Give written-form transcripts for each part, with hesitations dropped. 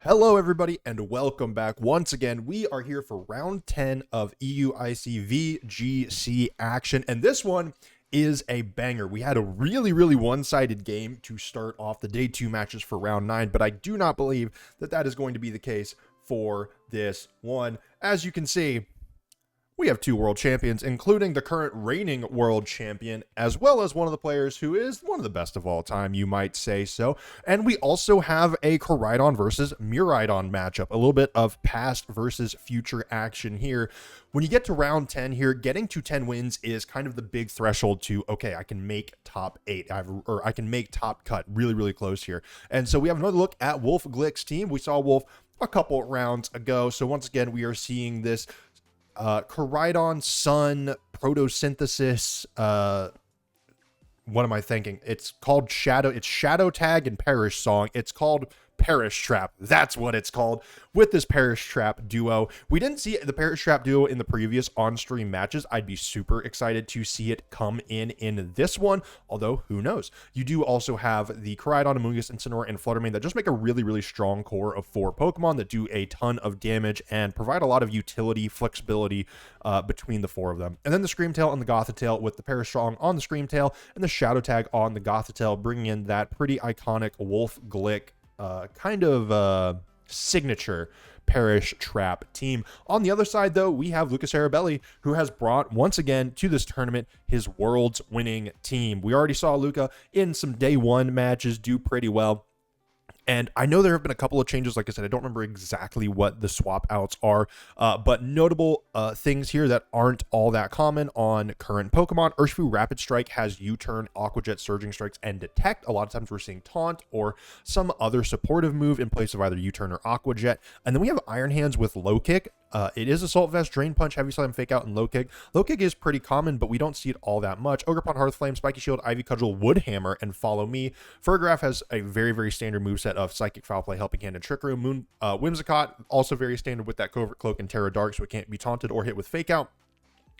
Hello, everybody, and welcome back. Once again, we are here for round 10 of EUIC VGC action, and this one is a banger. We had a really one-sided game to start off the day 2 matches for round 9, but I do not believe that that is going to be the case for this one. As you can see, we have 2 world champions, including the current reigning world champion, as well as one of the players who is one of the best of all time, you might say so. And we also have a Koraidon versus Miraidon matchup, a little bit of past versus future action here. When you get to round 10 here, getting to 10 wins is kind of the big threshold to, okay, I can make top 8, or I can make top cut really close here. And so we have another look at Wolfe Glick's team. We saw Wolf a couple rounds ago. So once again, we are seeing this Koraidon Sun Protosynthesis, what am I thinking? It's called Shadow Tag and Perish Song. It's called Perish Trap. That's what it's called with this Perish Trap duo. We didn't see the Perish Trap duo in the previous on-stream matches. I'd be super excited to see it come in this one, although who knows. You do also have the Koraidon, Amoonguss, Incineroar, and Fluttermane that just make a really strong core of 4 Pokemon that do a ton of damage and provide a lot of utility, flexibility between the 4 of them. And then the Screamtail and the Gothitail with the Perish Song on the Screamtail and the Shadow Tag on the Gothitail, bringing in that pretty iconic Wolfe Glick kind of signature Perish Trap team. On the other side, though, we have Luca Ceribelli, who has brought, once again, to this tournament, his world's winning team. We already saw Luca in some day 1 matches do pretty well. And I know there have been a couple of changes. Like I said, I don't remember exactly what the swap outs are, but notable things here that aren't all that common on current Pokemon. Urshifu Rapid Strike has U-Turn, Aqua Jet, Surging Strikes, and Detect. A lot of times we're seeing Taunt or some other supportive move in place of either U-Turn or Aqua Jet. And then we have Iron Hands with Low Kick. It is Assault Vest, Drain Punch, Heavy Slam, Fake Out, and Low Kick. Low Kick is pretty common, but we don't see it all that much. Ogerpon, Hearthflame, Spiky Shield, Ivy Cudgel, Wood Hammer, and Follow Me. Fergraph has a very standard moveset of Psychic, Foul Play, Helping Hand, and Trick Room. Whimsicott, also very standard with that Covert Cloak and Terra Dark, so it can't be taunted or hit with Fake Out.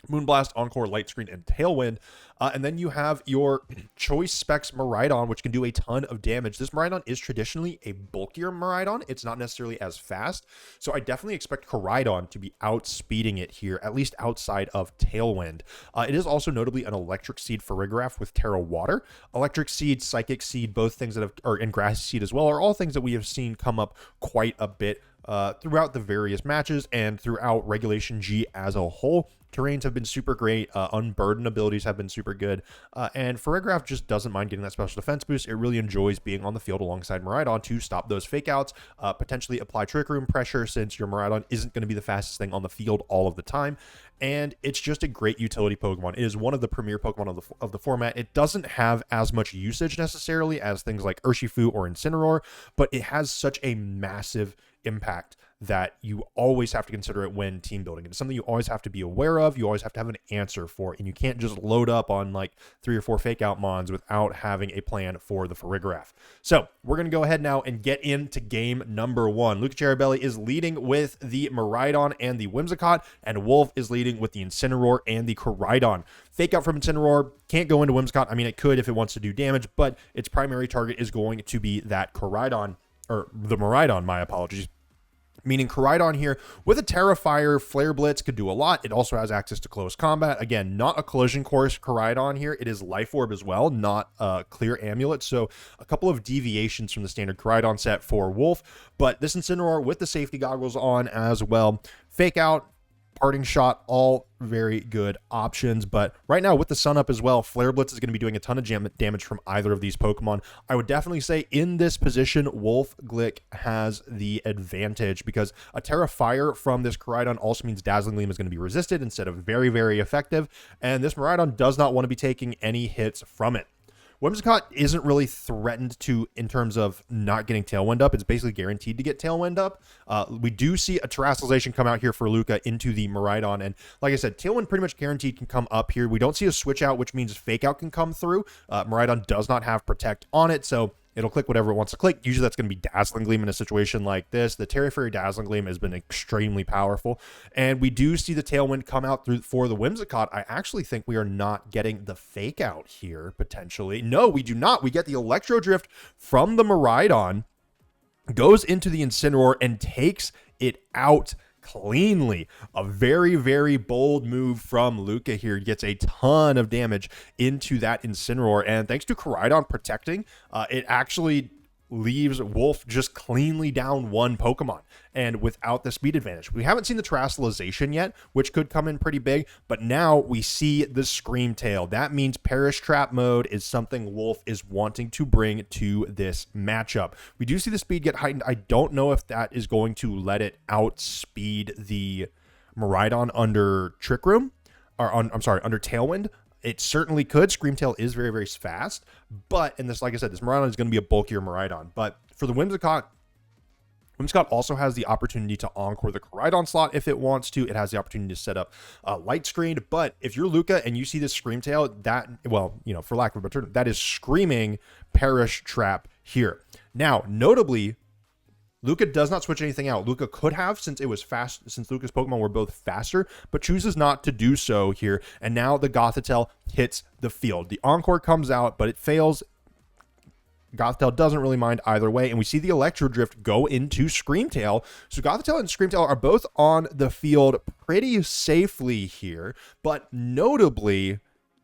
Moonblast, Encore, Light Screen, and Tailwind. And then you have your Choice Specs Miraidon, which can do a ton of damage. This Miraidon is traditionally a bulkier Miraidon. It's not necessarily as fast. So I definitely expect Koraidon to be outspeeding it here, at least outside of Tailwind. It is also notably an Electric Seed Farigiraf with Terra Water. Electric Seed, Psychic Seed, both things that have, and Grassy Seed as well, are all things that we have seen come up quite a bit throughout the various matches and throughout Regulation G as a whole. Terrains have been super great. Unburden abilities have been super good. And Farigiraf just doesn't mind getting that special defense boost. It really enjoys being on the field alongside Miraidon to stop those fake outs, potentially apply Trick Room pressure since your Miraidon isn't going to be the fastest thing on the field all of the time. And it's just a great utility Pokemon. It is one of the premier Pokemon of the format. It doesn't have as much usage necessarily as things like Urshifu or Incineroar, but it has such a massive impact that you always have to consider it when team building. It's something you always have to be aware of. You always have to have an answer for it, and you can't just load up on like 3 or 4 fake out mons without having a plan for the Farigiraf. So we're going to go ahead now and get into game number 1. Luca Ceribelli is leading with the Miraidon and the Whimsicott, and Wolf is leading with the Incineroar and the Koraidon. Fake out from Incineroar can't go into Whimsicott. I mean, it could if it wants to do damage, but its primary target is going to be that Koraidon, or the Miraidon, my apologies. Meaning Koraidon here with a Terrifier, Flare Blitz could do a lot. It also has access to close combat. Again, not a collision course Koraidon here. It is Life Orb as well, not a clear amulet. So a couple of deviations from the standard Koraidon set for Wolf. But this Incineroar with the safety goggles on as well. Fake Out, Parting Shot, all very good options. But right now with the sun up as well, Flare Blitz is going to be doing a ton of damage from either of these Pokemon. I would definitely say in this position, Wolfe Glick has the advantage because a Terra Fire from this Koraidon also means Dazzling Gleam is going to be resisted instead of very effective. And this Miraidon does not want to be taking any hits from it. Whimsicott isn't really threatened to in terms of not getting Tailwind up. It's basically guaranteed to get Tailwind up. We do see a Terrassalization come out here for Luca into the Miraidon. And like I said, Tailwind pretty much guaranteed can come up here. We don't see a switch out, which means Fake Out can come through. Miraidon does not have Protect on it, so it'll click whatever it wants to click. Usually that's going to be Dazzling Gleam in a situation like this. The Terra Fairy Dazzling Gleam has been extremely powerful. And we do see the Tailwind come out through for the Whimsicott. I actually think we are not getting the Fake Out here, potentially. No, we do not. We get the Electro Drift from the Miraidon. goes into the Incineroar and takes it out cleanly. A very, very bold move from Luca here. Gets a ton of damage into that Incineroar, and thanks to Koraidon protecting, it actually leaves Wolfe just cleanly down one Pokemon and without the speed advantage. We haven't seen the Terastallization yet, which could come in pretty big, but now we see the Scream Tail. That means Perish Trap mode is something Wolfe is wanting to bring to this matchup. We do see the speed get heightened. I don't know if that is going to let it outspeed the Miraidon under Trick Room, or under Tailwind. It certainly could. Screamtail is very, very fast, but, and this, like I said, this Miraidon is going to be a bulkier Miraidon. But for the Whimsicott also has the opportunity to Encore the Koraidon slot if it wants to. It has the opportunity to set up Light Screen. But if you're Luca and you see this Screamtail, that, well, you know, for lack of a better term, that is screaming Perish Trap here. Now, notably, Luca does not switch anything out. Luca could have, since it was fast, since Luca's Pokemon were both faster, but chooses not to do so here. And now the Gothitelle hits the field. The Encore comes out, but it fails. Gothitelle doesn't really mind either way, and we see the Electro Drift go into Screamtail. So Gothitelle and Screamtail are both on the field pretty safely here, but notably,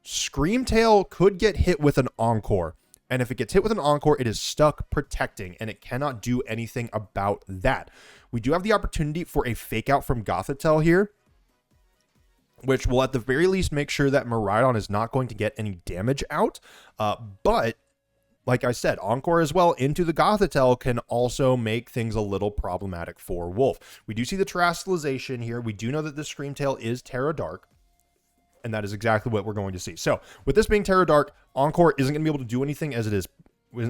Screamtail could get hit with an Encore. And if it gets hit with an Encore, it is stuck protecting, and it cannot do anything about that. We do have the opportunity for a fake out from Gothitelle here, which will at the very least make sure that Miraidon is not going to get any damage out. But like I said, Encore as well into the Gothitelle can also make things a little problematic for Wolfe. We do see the Terastallization here. We do know that the Screamtail is Terra Dark, and that is exactly what we're going to see. So with this being Terra Dark, Encore isn't going to be able to do anything as it is,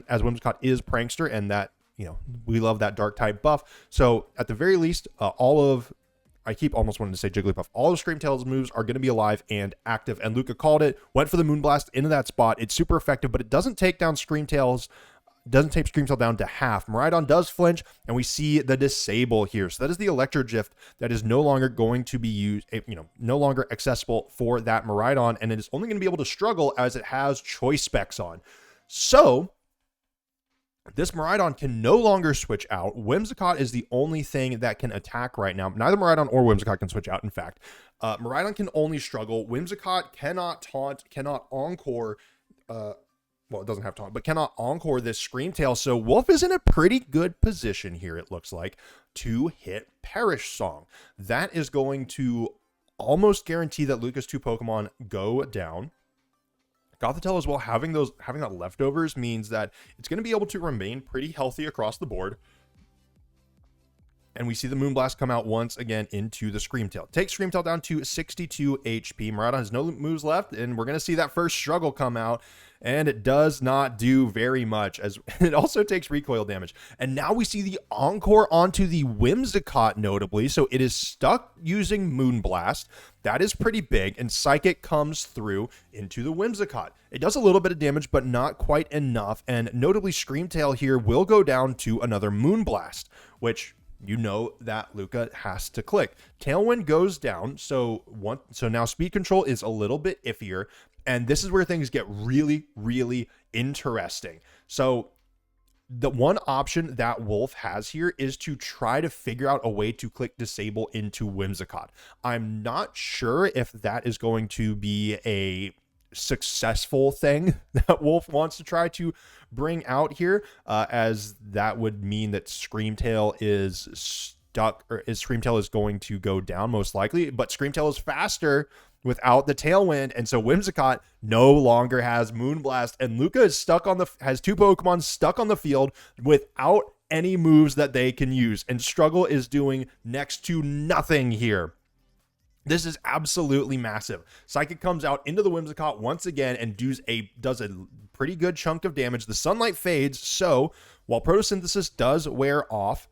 as Whimsicott is Prankster, and that, you know, we love that Dark type buff. So at the very least, I keep almost wanting to say Jigglypuff, all of Screamtail's moves are going to be alive and active, and Luca called it, went for the Moonblast into that spot. It's super effective, but it doesn't take down Screamtail down to half. Miraidon does flinch, and we see the disable here. So that is the Electro Drift that is no longer going to be used, no longer accessible for that Miraidon, and it is only going to be able to struggle as it has choice specs on. So this Miraidon can no longer switch out. Whimsicott is the only thing that can attack right now. Neither Miraidon or Whimsicott can switch out, in fact. Miraidon can only struggle. Whimsicott cannot taunt, cannot Encore, well, it doesn't have taunt, but cannot Encore this Screamtail. So Wolfe is in a pretty good position here, it looks like, to hit Perish Song. That is going to almost guarantee that Luca's two Pokemon go down. Gothitelle as well, having that leftovers means that it's going to be able to remain pretty healthy across the board. And we see the Moonblast come out once again into the Screamtail. Takes Screamtail down to 62 HP. Miraidon has no moves left, and we're going to see that first struggle come out, and it does not do very much, as it also takes recoil damage. And now we see the Encore onto the Whimsicott, notably, so it is stuck using Moonblast. That is pretty big, and Psychic comes through into the Whimsicott. It does a little bit of damage, but not quite enough, and notably Screamtail here will go down to another Moonblast, which you know that Luca has to click. Tailwind goes down, so now speed control is a little bit iffier, and this is where things get really, really interesting. So the one option that Wolfe has here is to try to figure out a way to click disable into Whimsicott. I'm not sure if that is going to be a successful thing that Wolfe wants to try to bring out here, as that would mean that Screamtail is stuck, or Screamtail is going to go down most likely, but Screamtail is faster without the Tailwind, and so Whimsicott no longer has Moonblast, and Luca is has two Pokemon stuck on the field without any moves that they can use, and Struggle is doing next to nothing here. This is absolutely massive. Psychic comes out into the Whimsicott once again and does a pretty good chunk of damage. The sunlight fades, so while Photosynthesis does wear off,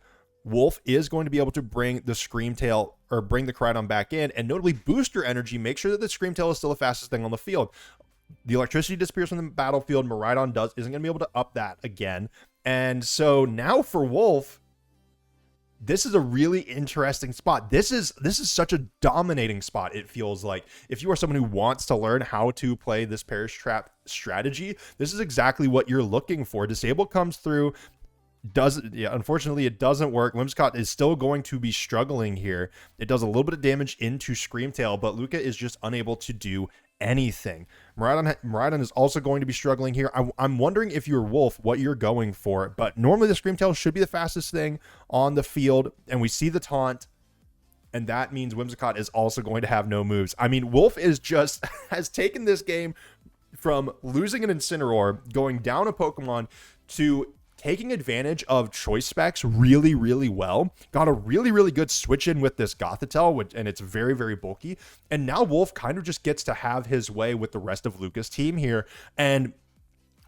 Wolfe is going to be able to bring the Screamtail, or bring the Koraidon back in, and notably booster energy, make sure that the Screamtail is still the fastest thing on the field. The electricity disappears from the battlefield. Miraidon isn't going to be able to up that again. And so now for Wolfe, this is a really interesting spot. This is such a dominating spot, it feels like. If you are someone who wants to learn how to play this Perish Trap strategy, this is exactly what you're looking for. Disable comes through. Unfortunately, it doesn't work. Whimsicott is still going to be struggling here. It does a little bit of damage into Screamtail, but Luca is just unable to do anything. Miraidon is also going to be struggling here. I'm wondering if you're Wolf, what you're going for, but normally the Screamtail should be the fastest thing on the field, and we see the taunt, and that means Whimsicott is also going to have no moves. I mean, Wolf is just has taken this game from losing an Incineroar, going down a Pokemon, to taking advantage of choice specs really, really well. Got a really, really good switch in with this Gothitelle, and it's very, very bulky. And now Wolf kind of just gets to have his way with the rest of Luca's team here. And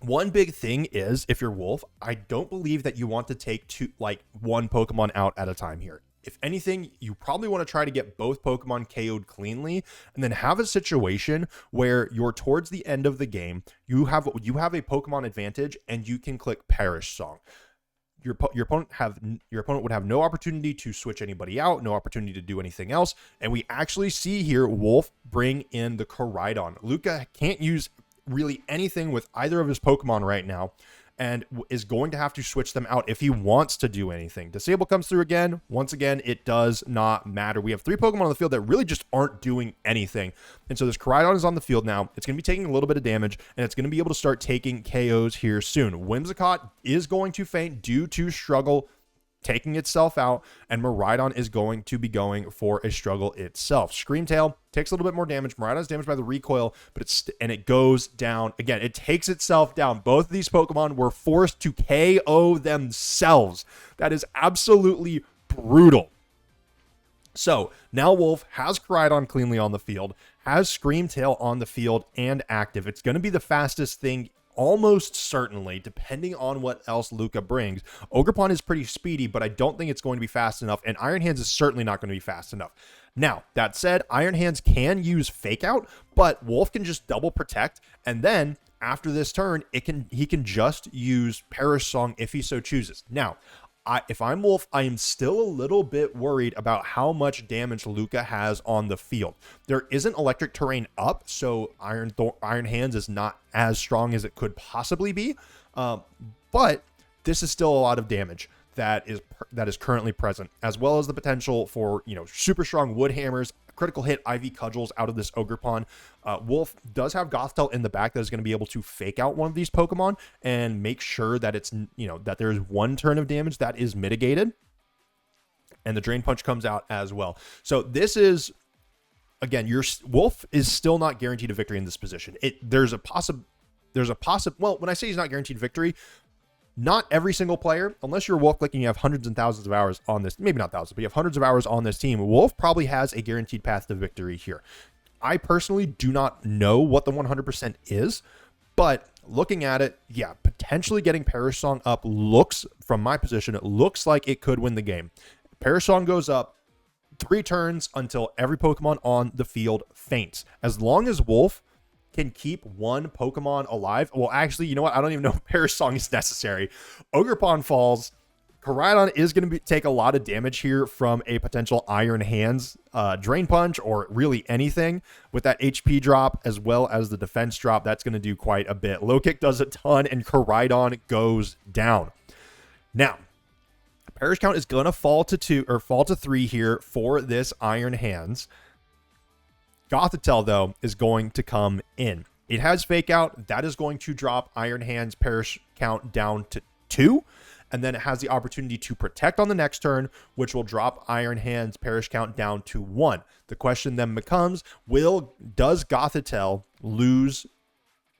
one big thing is, if you're Wolf, I don't believe that you want to take one Pokemon out at a time here. If anything, you probably want to try to get both Pokemon KO'd cleanly, and then have a situation where you're towards the end of the game, you have a Pokemon advantage, and you can click Perish Song. Your opponent would have no opportunity to switch anybody out, no opportunity to do anything else, and we actually see here Wolf bring in the Koraidon. Luca can't use really anything with either of his Pokemon right now, and is going to have to switch them out if he wants to do anything. Disable comes through again. Once again, it does not matter. We have 3 Pokemon on the field that really just aren't doing anything. And so this Koraidon is on the field now. It's going to be taking a little bit of damage, and it's going to be able to start taking KOs here soon. Whimsicott is going to faint due to struggle taking itself out, and Miraidon is going to be going for a struggle itself. Screamtail takes a little bit more damage. Miraidon's damaged by the recoil, but it goes down. Again, it takes itself down. Both of these Pokemon were forced to KO themselves. That is absolutely brutal. So now Wolf has Koraidon cleanly on the field, has Screamtail on the field and active. It's going to be the fastest thing almost certainly, depending on what else Luca brings. Ogerpon is pretty speedy, but I don't think it's going to be fast enough, and Iron Hands is certainly not going to be fast enough. Now, that said, Iron Hands can use Fake Out, but Wolf can just double protect, and then after this turn, he can just use Perish Song if he so chooses. Now, if I'm Wolf, I am still a little bit worried about how much damage Luca has on the field. There isn't electric terrain up, so Iron Hands is not as strong as it could possibly be. But this is still a lot of damage that is currently present, as well as the potential for super strong Wood Hammers, critical hit IV Cudgels out of this Ogerpon. Wolf does have Gothitelle in the back that is going to be able to fake out one of these Pokemon and make sure that it's that there's one turn of damage that is mitigated, and the Drain Punch comes out as well. So this is, again, your Wolf is still not guaranteed a victory in this position. Well, when I say he's not guaranteed victory, not every single player, unless you're Wolfe Glick and you have hundreds and thousands of hours on this, maybe not thousands, but you have hundreds of hours on this team, Wolf probably has a guaranteed path to victory here. I personally do not know what the 100% is, but looking at it, yeah, potentially getting Perish Song up looks, from my position, it looks like it could win the game. Perish Song goes up 3 turns until every Pokemon on the field faints. As long as Wolf can keep one Pokemon alive. Well, actually, you know what? I don't even know if Perish Song is necessary. Ogerpon falls. Koraidon is going to take a lot of damage here from a potential Iron Hands Drain Punch, or really anything with that HP drop as well as the defense drop. That's going to do quite a bit. Low Kick does a ton, and Koraidon goes down. Now, Perish count is going to fall to 2 or fall to 3 here for this Iron Hands. Gothitelle, though, is going to come in. It has Fake Out. That is going to drop Iron Hands Perish count down to 2. And then it has the opportunity to protect on the next turn, which will drop Iron Hands Perish count down to 1. The question then becomes, does Gothitelle lose,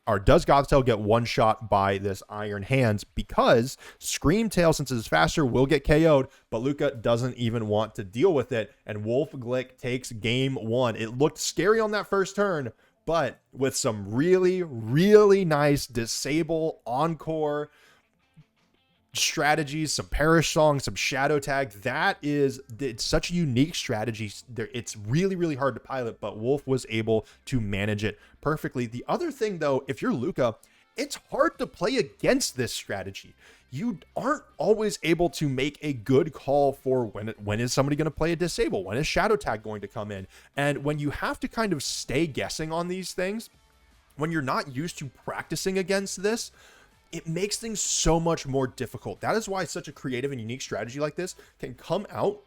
or does Gothitelle get one shot by this Iron Hands? Because Screamtail, since it's faster, will get KO'd, but Luca doesn't even want to deal with it, and Wolfe Glick takes game 1. It looked scary on that first turn, but with some really, really nice disable encore strategies, some Perish Song, some Shadow Tag. It's such a unique strategy. It's really, really hard to pilot, but Wolf was able to manage it perfectly. The other thing, though, if you're Luca, it's hard to play against this strategy. You aren't always able to make a good call for when is somebody going to play a disable, when is Shadow Tag going to come in, and when you have to kind of stay guessing on these things, when you're not used to practicing against this, it makes things so much more difficult. That is why such a creative and unique strategy like this can come out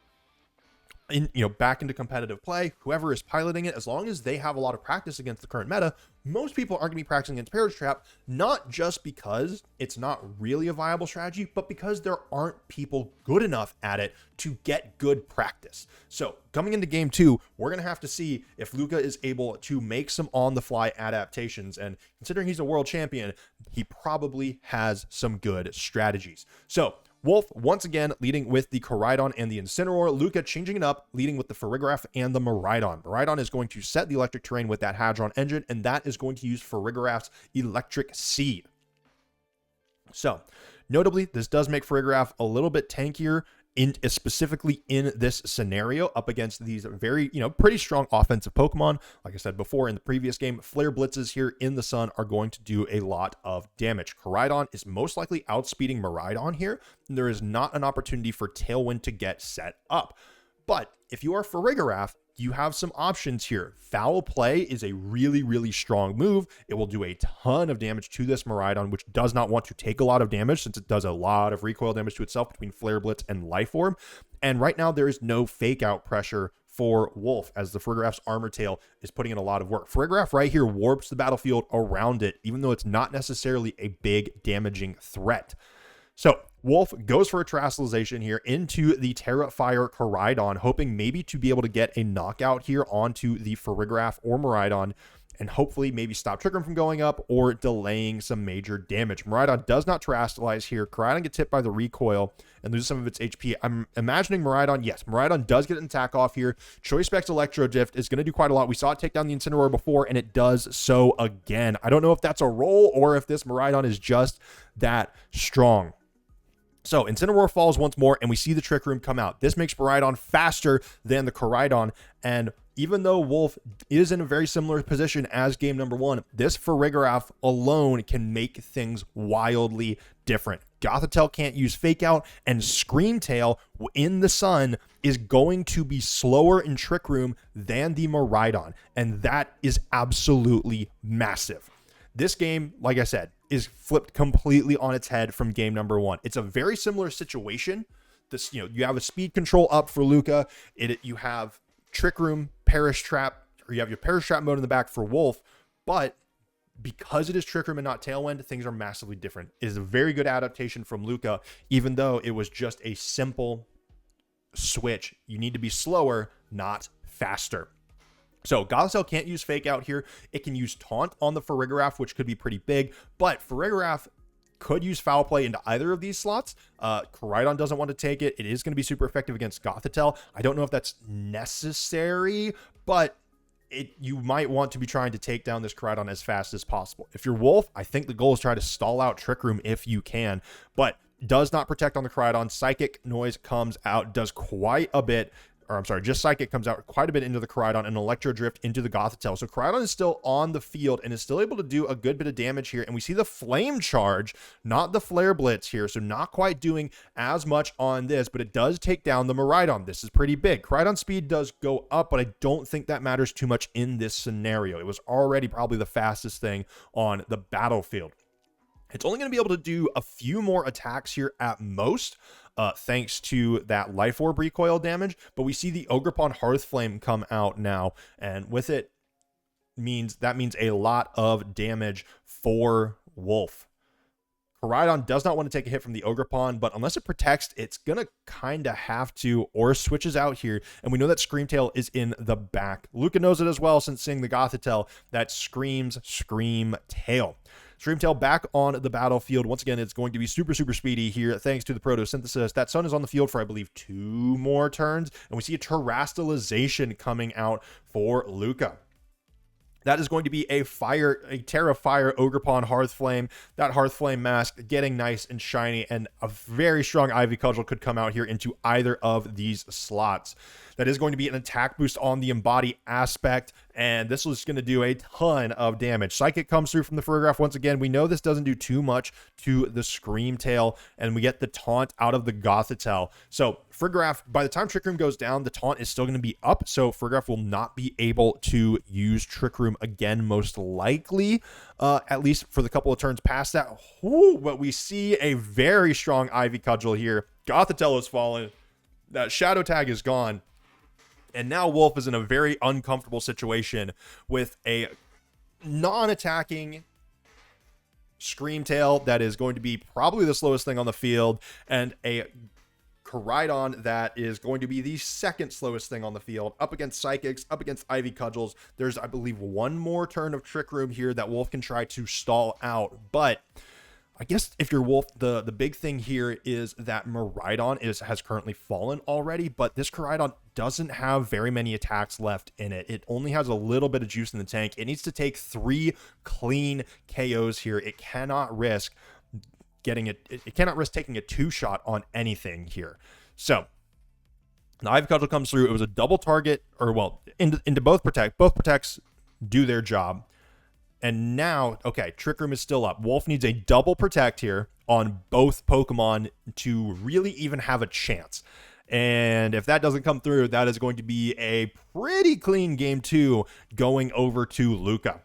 in, back into competitive play. Whoever is piloting it, as long as they have a lot of practice against the current meta, most people aren't going to be practicing against Perish Trap, not just because it's not really a viable strategy, but because there aren't people good enough at it to get good practice. So coming into game 2, we're going to have to see if Luca is able to make some on-the-fly adaptations, and considering he's a world champion, he probably has some good strategies. So Wolfe, once again, leading with the Koraidon and the Incineroar. Luca changing it up, leading with the Farigiraf and the Miraidon. Miraidon is going to set the electric terrain with that Hadron engine, and that is going to use Farigiraf's Electric Seed. So, notably, this does make Farigiraf a little bit tankier, specifically in this scenario up against these very, pretty strong offensive Pokemon. Like I said before in the previous game, Flare Blitzes here in the sun are going to do a lot of damage. Koraidon is most likely outspeeding Miraidon here, and there is not an opportunity for Tailwind to get set up. But if you are Farigiraf, you have some options here. Foul Play is a really, really strong move. It will do a ton of damage to this Miraidon, which does not want to take a lot of damage since it does a lot of recoil damage to itself between Flare Blitz and Life Orb. And right now there is no fake out pressure for Wolfe, as the Farigiraf's Armor Tail is putting in a lot of work. Farigiraf right here warps the battlefield around it, even though it's not necessarily a big damaging threat. So Wolfe goes for a Terastallization here into the Terrafire Koraidon, hoping maybe to be able to get a knockout here onto the Farigiraf or Miraidon, and hopefully maybe stop Trick Room from going up or delaying some major damage. Miraidon does not Terastallize here. Koraidon gets hit by the recoil and loses some of its HP. I'm imagining Miraidon, yes, Miraidon does get an attack off here. Choice Specs Electro Drift is going to do quite a lot. We saw it take down the Incineroar before, and it does so again. I don't know if that's a roll or if this Miraidon is just that strong. So Incineroar falls once more, and we see the Trick Room come out. This makes Miraidon faster than the Koraidon, and even though Wolfe is in a very similar position as game number 1, this Farigiraf alone can make things wildly different. Gothitelle can't use Fake Out, and Screamtail in the sun is going to be slower in Trick Room than the Miraidon, and that is absolutely massive. This game, like I said, is flipped completely on its head from game number 1. It's a very similar situation. This, you have a speed control up for Luca. You have Trick Room, Perish Trap, or you have your Perish Trap mode in the back for Wolfe, but because it is Trick Room and not Tailwind, things are massively different. It is a very good adaptation from Luca, even though it was just a simple switch. You need to be slower, not faster. So Gothitelle can't use Fake Out here. It can use Taunt on the Farigiraf, which could be pretty big, but Farigiraf could use Foul Play into either of these slots. Koraidon doesn't want to take it. It is going to be super effective against Gothitelle. I don't know if that's necessary, but you might want to be trying to take down this Koraidon as fast as possible. If you're Wolfe, I think the goal is try to stall out Trick Room if you can, but does not protect on the Koraidon. Psychic Noise comes out, does quite a bit. Or I'm sorry, just Psychic comes out quite a bit into the Koraidon, and Electro Drift into the Gothitelle. So Koraidon is still on the field and is still able to do a good bit of damage here. And we see the Flame Charge, not the Flare Blitz here. So not quite doing as much on this, but it does take down the Miraidon. This is pretty big. Koraidon speed does go up, but I don't think that matters too much in this scenario. It was already probably the fastest thing on the battlefield. It's only going to be able to do a few more attacks here at most, thanks to that Life Orb recoil damage. But we see the Ogerpon Hearthflame come out now, and with it means a lot of damage for Wolfe. Koraidon does not want to take a hit from the Ogerpon, but unless it protects, it's going to kind of have to, or switches out here. And we know that Screamtail is in the back. Luca knows it as well since seeing the Gothitelle that screams Screamtail. Screamtail back on the battlefield. Once again, it's going to be super, super speedy here thanks to the Photosynthesis. That sun is on the field for, I believe, 2 more turns. And we see a Terastallization coming out for Luca. That is going to be a Terra Fire Ogerpon Hearthflame. That Hearthflame mask getting nice and shiny, and a very strong Ivy Cudgel could come out here into either of these slots. That is going to be an attack boost on the Embody aspect, and this was going to do a ton of damage. Psychic comes through from the Farigiraf once again. We know this doesn't do too much to the Screamtail, and we get the taunt out of the Gothitelle. So Farigiraf, by the time Trick Room goes down, the taunt is still going to be up, so Farigiraf will not be able to use Trick Room again, most likely, at least for the couple of turns past that. But we see a very strong Ivy Cudgel here. Gothitelle has fallen. That Shadow Tag is gone. And now Wolfe is in a very uncomfortable situation with a non-attacking Screamtail that is going to be probably the slowest thing on the field, and a Koraidon that is going to be the second slowest thing on the field, up against Psychics, up against Ivy Cudgels. There's, I believe, one more turn of Trick Room here that Wolfe can try to stall out, but I guess if you're Wolfe, the big thing here is that Miraidon has currently fallen already, but this Koraidon doesn't have very many attacks left in it. It only has a little bit of juice in the tank. It needs to take 3 clean KOs here. It cannot risk getting it. It cannot risk taking a 2-shot on anything here. So the Ivy Cudgel comes through. It was a double target, or well, into both protect. Both protects do their job. And now, okay, Trick Room is still up. Wolfe needs a double protect here on both Pokemon to really even have a chance. And if that doesn't come through, that is going to be a pretty clean game 2 going over to Luca.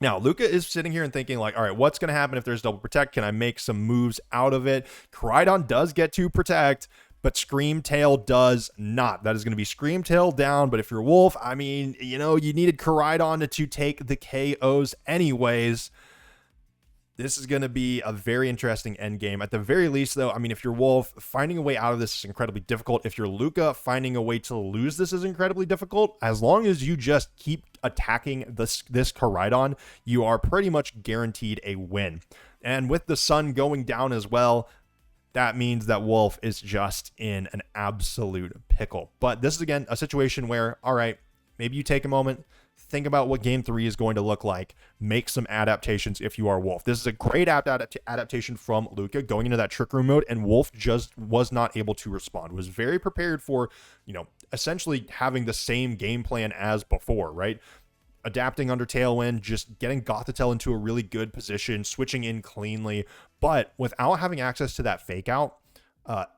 Now, Luca is sitting here and thinking like, all right, what's going to happen if there's double protect? Can I make some moves out of it? Koraidon does get to protect, but Screamtail does not. That is going to be Screamtail down. But if you're Wolfe, I mean, you know, you needed Koraidon to take the KOs anyways. This is going to be a very interesting end game. At the very least, though, I mean, if you're Wolfe, finding a way out of this is incredibly difficult. If you're Luca, finding a way to lose this is incredibly difficult. As long as you just keep attacking this Koraidon, you are pretty much guaranteed a win. And with the sun going down as well, that means that Wolfe is just in an absolute pickle. But this is, again, a situation where, all right, maybe you take a moment, think about what game 3 is going to look like, make some adaptations if you are Wolfe. This is a great adaptation from Luca going into that Trick Room mode, and Wolfe just was not able to respond. Was very prepared for, you know, essentially having the same game plan as before, right? Adapting under Tailwind, just getting Gothitelle into a really good position, switching in cleanly, but without having access to that fake out,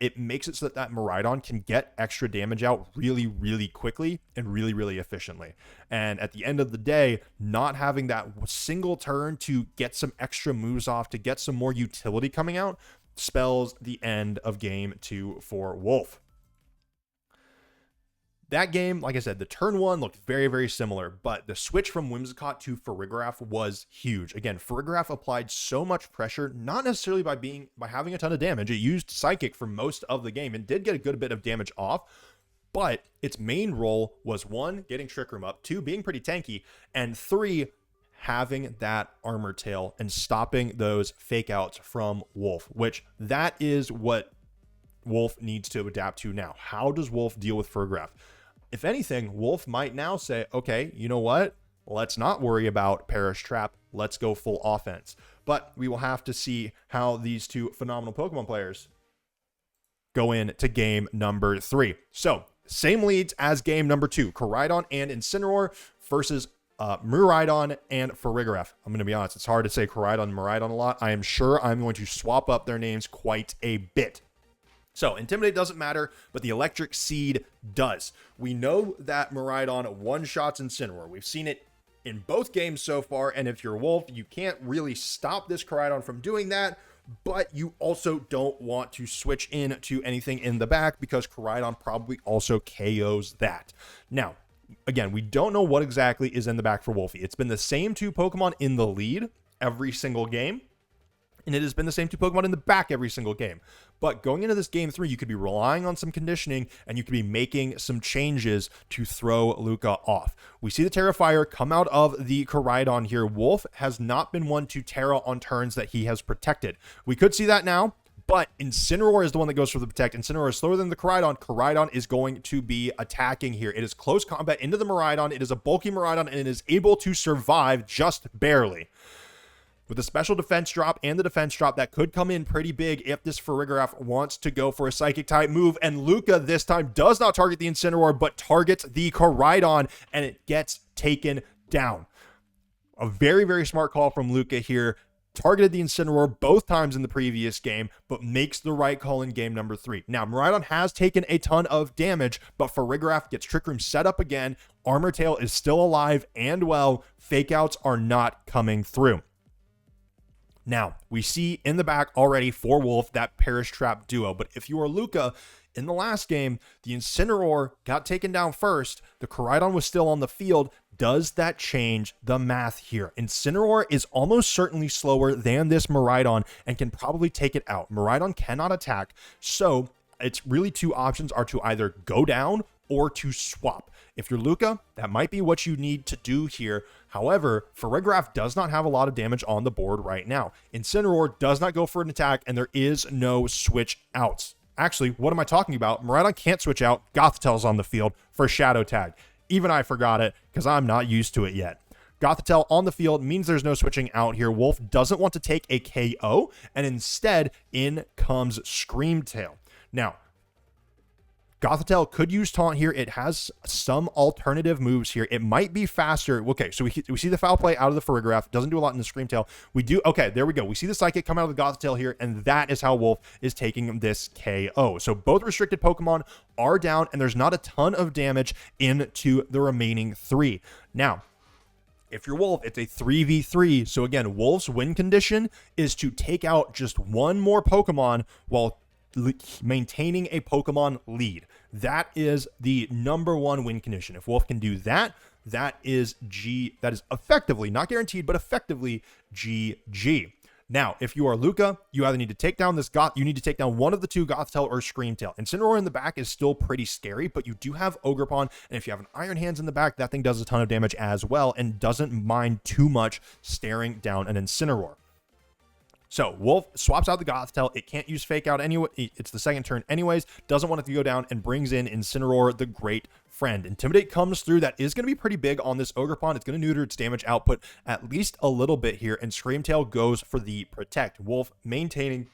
it makes it so that Miraidon can get extra damage out really, really quickly and really, really efficiently. And at the end of the day, not having that single turn to get some extra moves off, to get some more utility coming out, spells the end of game 2 for Wolfe. That game, like I said, the turn 1 looked very, very similar, but the switch from Whimsicott to Farigiraf was huge. Again, Farigiraf applied so much pressure, not necessarily by having a ton of damage. It used Psychic for most of the game and did get a good bit of damage off, but its main role was 1, getting Trick Room up, 2, being pretty tanky, and 3, having that Armor Tail and stopping those fake outs from Wolfe, which that is what Wolfe needs to adapt to now. How does Wolfe deal with Farigiraf? If anything, Wolfe might now say, okay, you know what? Let's not worry about Perish Trap. Let's go full offense. But we will have to see how these two phenomenal Pokemon players go into game number 3. So, same leads as game number 2. Koraidon and Incineroar versus Miraidon and Farigiraf. I'm going to be honest, it's hard to say Koraidon and Miraidon a lot. I am sure I'm going to swap up their names quite a bit. So, Intimidate doesn't matter, but the Electric Seed does. We know that Miraidon one-shots Incineroar. We've seen it in both games so far, and if you're Wolfe, you can't really stop this Koraidon from doing that, but you also don't want to switch in to anything in the back because Koraidon probably also KOs that. Now, again, we don't know what exactly is in the back for Wolfie. It's been the same 2 Pokemon in the lead every single game, and it has been the same 2 Pokemon in the back every single game. But going into this game 3, you could be relying on some conditioning, and you could be making some changes to throw Luca off. We see the Terra Fire come out of the Koraidon here. Wolfe has not been one to Terra on turns that he has protected. We could see that now, but Incineroar is the one that goes for the protect. Incineroar is slower than the Koraidon. Koraidon is going to be attacking here. It is close combat into the Miraidon. It is a bulky Miraidon, and it is able to survive just barely. With the special defense drop and the defense drop, that could come in pretty big if this Farigiraf wants to go for a psychic type move. And Luca this time does not target the Incineroar, but targets the Koraidon, and it gets taken down. A very, very smart call from Luca here. Targeted the Incineroar both times in the previous game, but makes the right call in game number 3. Now, Miraidon has taken a ton of damage, but Farigiraf gets Trick Room set up again. Armor Tail is still alive and well. Fake outs are not coming through. Now, we see in the back already for Wolfe that Perish Trap duo, but if you are Luca, in the last game, the Incineroar got taken down first. The Koraidon was still on the field. Does that change the math here? Incineroar is almost certainly slower than this Miraidon and can probably take it out. Miraidon cannot attack, so it's really two options are to either go down or to swap. If you're Luca, that might be what you need to do here. However, Farigiraf does not have a lot of damage on the board right now. Incineroar does not go for an attack, and there is no switch outs. Actually, what am I talking about? Miraidon can't switch out. Gothitel's on the field for Shadow Tag. Even I forgot it because I'm not used to it yet. Gothitelle on the field means there's no switching out here. Wolfe doesn't want to take a KO, and instead, in comes Screamtail. Now, Gothitelle could use Taunt here. It has some alternative moves here. It might be faster. Okay, so we see the foul play out of the Farigiraf. Doesn't do a lot in the Screamtail. We do, okay, there we go. We see the Psychic come out of the Gothitelle here, and that is how Wolfe is taking this KO. So both restricted Pokemon are down, and there's not a ton of damage into the remaining 3. Now, if you're Wolfe, it's a 3v3. So again, Wolfe's win condition is to take out just one more Pokemon while maintaining a Pokemon lead. That is the number 1 win condition. If Wolfe can do that, that is effectively, not guaranteed, but effectively GG. Now, if you are Luca, you either need to take down you need to take down one of the two, Gothitelle or Screamtail. Incineroar in the back is still pretty scary, but you do have Ogerpon, and if you have an Iron Hands in the back, that thing does a ton of damage as well and doesn't mind too much staring down an Incineroar. So Wolfe swaps out the Gothitelle. It can't use Fake Out anyway. It's the second turn anyways. Doesn't want it to go down and brings in Incineroar, the great friend. Intimidate comes through. That is going to be pretty big on this Ogerpon. It's going to neuter its damage output at least a little bit here. And Screamtail goes for the Protect. Wolfe maintaining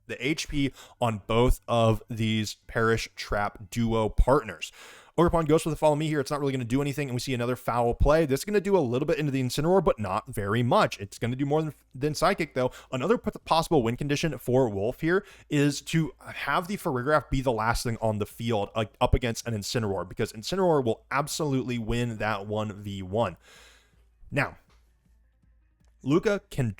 the HP on both of these Perish Trap duo partners. Ogerpon goes for the Follow Me here. It's not really going to do anything, and we see another foul play. This is going to do a little bit into the Incineroar, but not very much. It's going to do more than Psychic, though. Another possible win condition for Wolfe here is to have the Farigiraf be the last thing on the field up against an Incineroar, because Incineroar will absolutely win that 1v1. Now, Luca can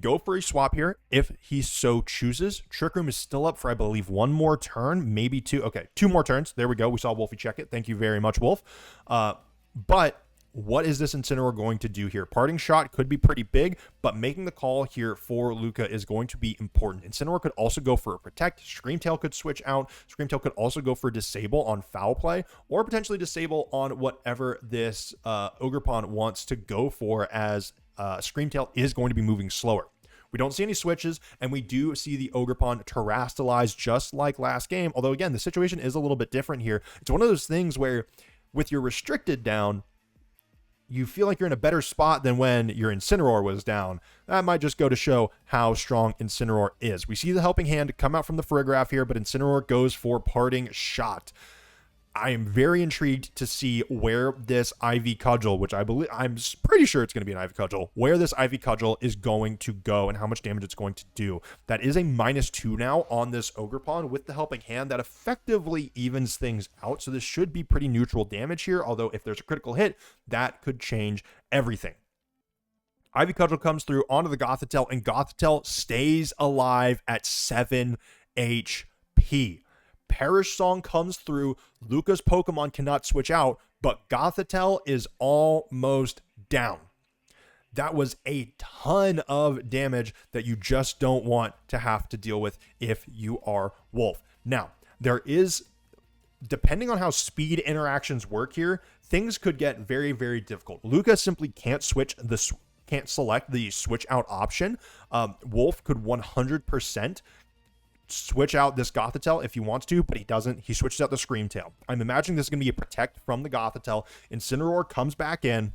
go for a swap here if he so chooses. Trick Room is still up for, I believe, 1 more turn, maybe 2. Okay, 2 more turns. There we go. We saw Wolfie check it. Thank you very much, Wolfe. But what is this Incineroar going to do here? Parting Shot could be pretty big, but making the call here for Luca is going to be important. Incineroar could also go for a Protect. Screamtail could switch out. Screamtail could also go for Disable on Foul Play, or potentially Disable on whatever this Ogerpon wants to go for, as Screamtail is going to be moving slower. We don't see any switches, and we do see the Ogerpon terastalize just like last game, although again, the situation is a little bit different here. It's one of those things where with your restricted down, you feel like you're in a better spot than when your Incineroar was down. That might just go to show how strong Incineroar is. We see the Helping Hand come out from the Farigiraf here, but Incineroar goes for Parting Shot. I am very intrigued to see where this Ivy Cudgel, which I'm pretty sure it's going to be an Ivy Cudgel, where this Ivy Cudgel is going to go and how much damage it's going to do. That is a -2 now on this Ogerpon with the Helping Hand. That effectively evens things out, so this should be pretty neutral damage here, although if there's a critical hit, that could change everything. Ivy Cudgel comes through onto the Gothitelle, and Gothitelle stays alive at 7 HP. Perish Song comes through. Luca's Pokemon cannot switch out, but Gothitelle is almost down. That was a ton of damage that you just don't want to have to deal with if you are Wolfe. Now, there is, depending on how speed interactions work here, things could get very, very difficult. Luca simply can't select the switch out option. Wolfe could 100% switch out this Gothitelle if he wants to, but he doesn't. He switches out the Screamtail. I'm imagining this is going to be a Protect from the Gothitelle. Incineroar comes back in.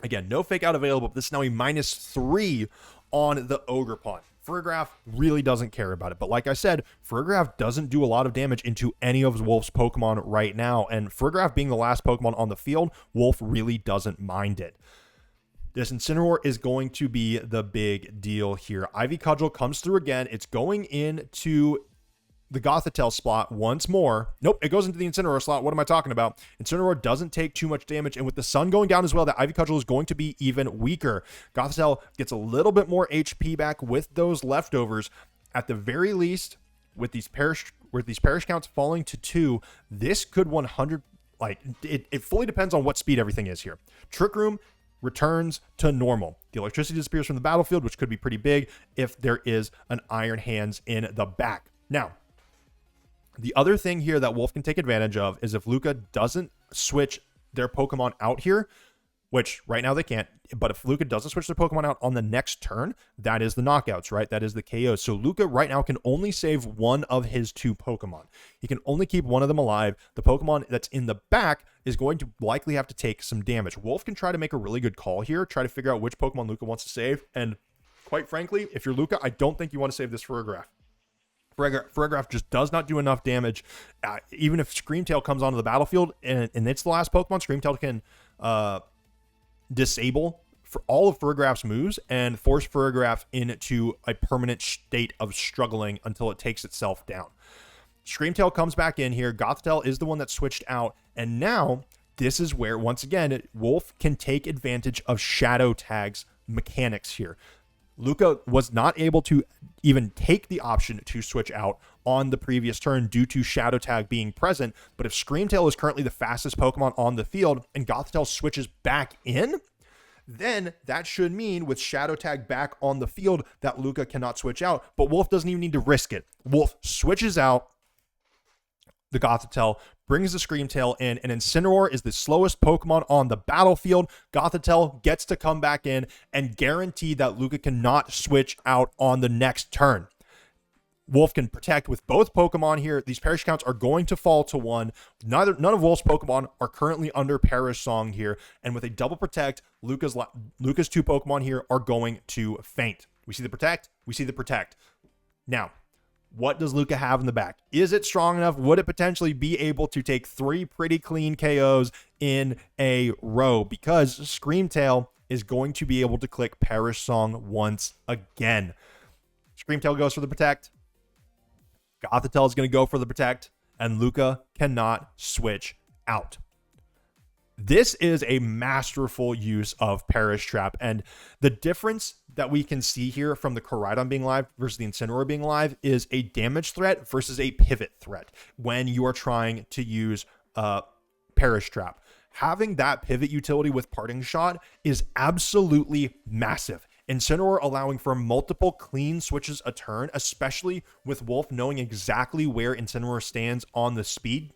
Again, no fake out available, but this is now a -3 on the Ogre Pawn. Farigiraf really doesn't care about it, but like I said, Farigiraf doesn't do a lot of damage into any of Wolfe's Pokemon right now, and Farigiraf being the last Pokemon on the field, Wolfe really doesn't mind it. This Incineroar is going to be the big deal here. Ivy Cudgel comes through again. It's going into the Gothitelle slot once more. Nope, it goes into the Incineroar slot. What am I talking about? Incineroar doesn't take too much damage, and with the sun going down as well, that Ivy Cudgel is going to be even weaker. Gothitelle gets a little bit more HP back with those leftovers. At the very least, with these perish counts falling to 2, this could 100, like, it fully depends on what speed everything is here. Trick Room returns to normal. The electricity disappears from the battlefield, which could be pretty big if there is an Iron Hands in the back. Now, the other thing here that Wolfe can take advantage of is if Luca doesn't switch their Pokemon out here, which right now they can't, but if Luca doesn't switch their Pokemon out on the next turn, that is the knockouts, right? That is the KOs. So Luca right now can only save one of his 2 Pokemon. He can only keep one of them alive. The Pokemon that's in the back is going to likely have to take some damage. Wolfe can try to make a really good call here, try to figure out which Pokemon Luca wants to save. And quite frankly, if you're Luca, I don't think you want to save this Farigiraf. Farigiraf just does not do enough damage. Even if Screamtail comes onto the battlefield and it's the last Pokemon, Screamtail can disable for all of Farigiraf's moves and force Farigiraf into a permanent state of struggling until it takes itself down. Screamtail comes back in here. Gothitelle is the one that switched out. And now this is where, once again, Wolfe can take advantage of Shadow Tag's mechanics here. Luca was not able to even take the option to switch out on the previous turn due to Shadow Tag being present. But if Screamtail is currently the fastest Pokemon on the field and Gothitelle switches back in, then that should mean with Shadow Tag back on the field that Luca cannot switch out. But Wolfe doesn't even need to risk it. Wolfe switches out the Gothitelle, brings the Screamtail in, and Incineroar is the slowest Pokemon on the battlefield. Gothitelle gets to come back in and guarantee that Luca cannot switch out on the next turn. Wolfe can protect with both Pokemon here. These perish counts are going to fall to 1. None of Wolfe's Pokemon are currently under Perish Song here, and with a double protect, Luca's 2 Pokemon here are going to faint. We see the protect. We see the protect. Now, what does Luca have in the back? Is it strong enough? Would it potentially be able to take 3 pretty clean KOs in a row? Because Screamtail is going to be able to click Perish Song once again. Screamtail goes for the protect. Gothitelle is going to go for the protect, and Luca cannot switch out. This is a masterful use of Perish Trap, and the difference that we can see here from the Koraidon being live versus the Incineroar being live is a damage threat versus a pivot threat when you are trying to use Perish Trap. Having that pivot utility with Parting Shot is absolutely massive. Incineroar allowing for multiple clean switches a turn, especially with Wolfe knowing exactly where Incineroar stands on the speed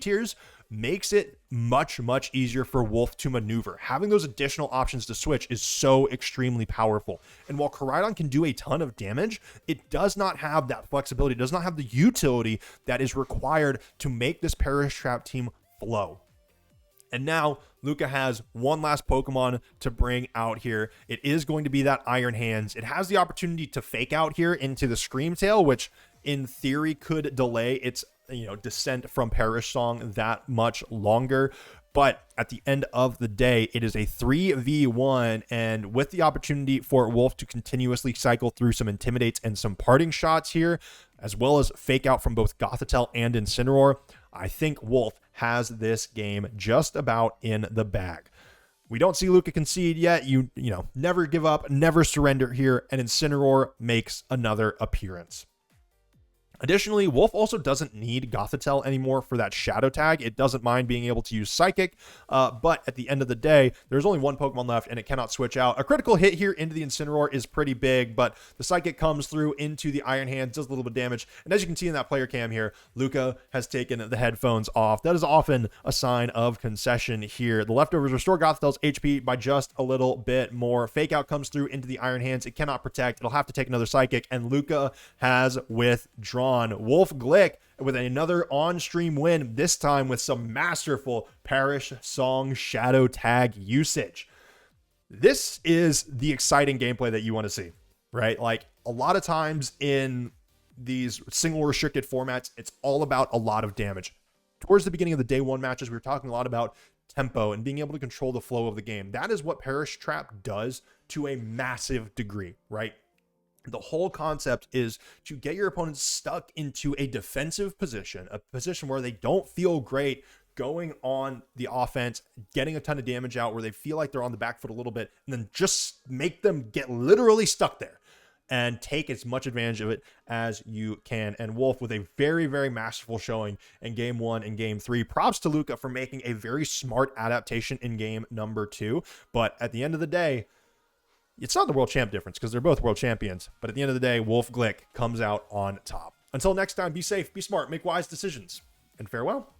tiers, makes it much easier for Wolfe to maneuver. Having those additional options to switch is so extremely powerful. And while Koraidon can do a ton of damage, it does not have that flexibility, it does not have the utility that is required to make this Perish Trap team flow. And now Luca has one last Pokemon to bring out here. It is going to be that Iron Hands. It has the opportunity to fake out here into the Screamtail, which in theory could delay its descent from Perish Song that much longer. But at the end of the day, it is a 3v1, and with the opportunity for Wolfe to continuously cycle through some Intimidates and some Parting Shots here, as well as fake out from both Gothitelle and Incineroar, I think Wolfe has this game just about in the bag. We don't see Luca concede yet. You never give up, never surrender here, and Incineroar makes another appearance. Additionally, Wolfe also doesn't need Gothitelle anymore for that Shadow Tag. It doesn't mind being able to use Psychic, but at the end of the day, there's only one Pokemon left and it cannot switch out. A critical hit here into the Incineroar is pretty big, but the Psychic comes through into the Iron Hands, does a little bit of damage, and as you can see in that player cam here, Luca has taken the headphones off. That is often a sign of concession here. The leftovers restore Gothitelle's HP by just a little bit more. Fake out comes through into the Iron Hands. It cannot protect. It'll have to take another Psychic, and Luca has withdrawn. Wolfe Glick with another on-stream win, this time with some masterful Perish Song Shadow Tag usage. This is the exciting gameplay that you want to see, right? Like a lot of times in these single restricted formats, it's all about a lot of damage. Towards the beginning of the day one matches, we were talking a lot about tempo and being able to control the flow of the game. That is what Perish Trap does to a massive degree, right? The whole concept is to get your opponents stuck into a defensive position, a position where they don't feel great going on the offense, getting a ton of damage out, where they feel like they're on the back foot a little bit, and then just make them get literally stuck there and take as much advantage of it as you can. And Wolfe with a very, very masterful showing in game 1 and game 3. Props to Luca for making a very smart adaptation in game number 2. But at the end of the day, it's not the world champ difference because they're both world champions. But at the end of the day, Wolfe Glick comes out on top. Until next time, be safe, be smart, make wise decisions, and farewell.